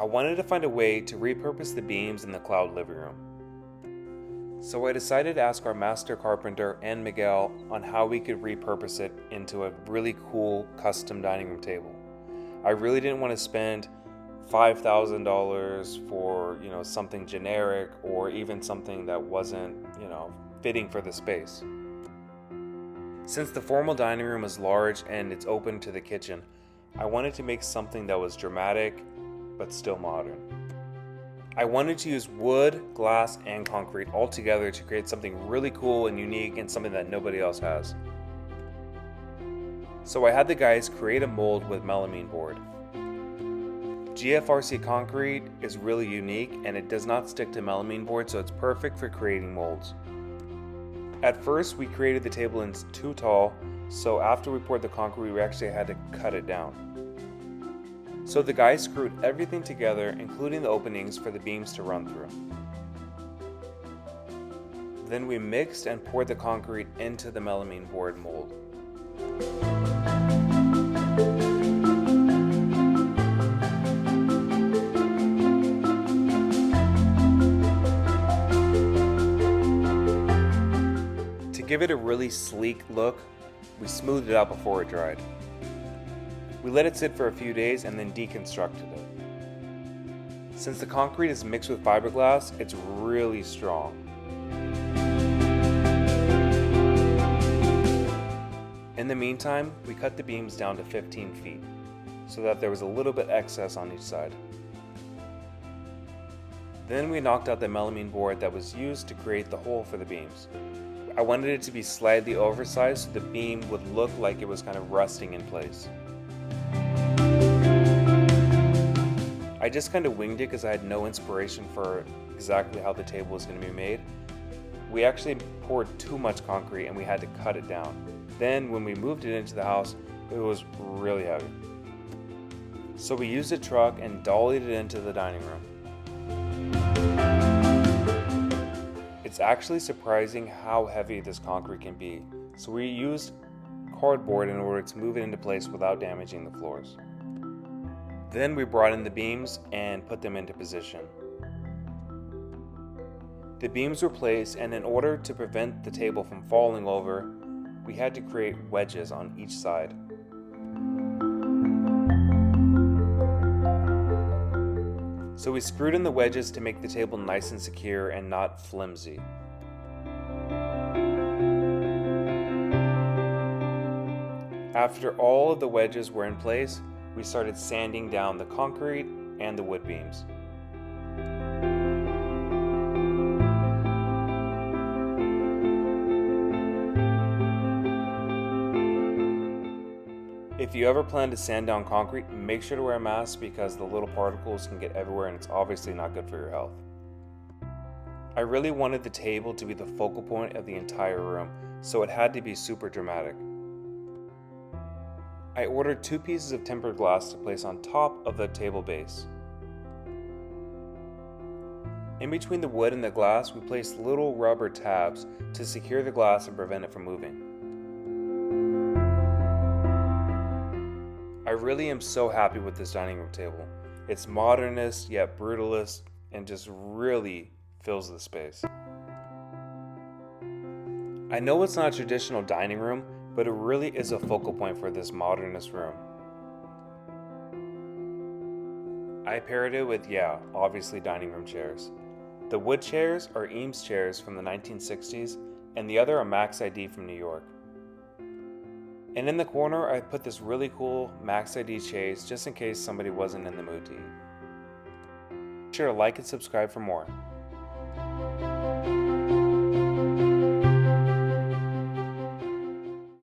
wanted to find a way to repurpose the beams in the cloud living room. So I decided to ask our master carpenter and Miguel on how we could repurpose it into a really cool custom dining room table. I really didn't want to spend $5,000 for, something generic or even something that wasn't, fitting for the space. Since the formal dining room is large and it's open to the kitchen, I wanted to make something that was dramatic but still modern. I wanted to use wood, glass, and concrete all together to create something really cool and unique and something that nobody else has. So I had the guys create a mold with melamine board. GFRC concrete is really unique and it does not stick to melamine board, so it's perfect for creating molds. At first, we created the table in too tall, so after we poured the concrete, we actually had to cut it down. So the guys screwed everything together, including the openings for the beams to run through. Then we mixed and poured the concrete into the melamine board mold. To give it a really sleek look, we smoothed it out before it dried. We let it sit for a few days and then deconstructed it. Since the concrete is mixed with fiberglass, it's really strong. In the meantime, we cut the beams down to 15 feet, so that there was a little bit excess on each side. Then we knocked out the melamine board that was used to create the hole for the beams. I wanted it to be slightly oversized so the beam would look like it was kind of resting in place. I just kind of winged it because I had no inspiration for exactly how the table was going to be made. We actually poured too much concrete and we had to cut it down. Then when we moved it into the house, it was really heavy. So we used a truck and dollied it into the dining room. It's actually surprising how heavy this concrete can be, so we used cardboard in order to move it into place without damaging the floors. Then we brought in the beams and put them into position. The beams were placed, and in order to prevent the table from falling over, we had to create wedges on each side. So we screwed in the wedges to make the table nice and secure and not flimsy. After all of the wedges were in place, we started sanding down the concrete and the wood beams. If you ever plan to sand down concrete, make sure to wear a mask because the little particles can get everywhere and it's obviously not good for your health. I really wanted the table to be the focal point of the entire room, so it had to be super dramatic. I ordered 2 pieces of tempered glass to place on top of the table base. In between the wood and the glass, we placed little rubber tabs to secure the glass and prevent it from moving. I really am so happy with this dining room table. It's modernist yet brutalist and just really fills the space. I know it's not a traditional dining room, but it really is a focal point for this modernist room. I paired it with, obviously dining room chairs. The wood chairs are Eames chairs from the 1960s, and the other are Max ID from New York. And in the corner, I put this really cool Max ID chase just in case somebody wasn't in the mood to eat. Be sure to like and subscribe for more.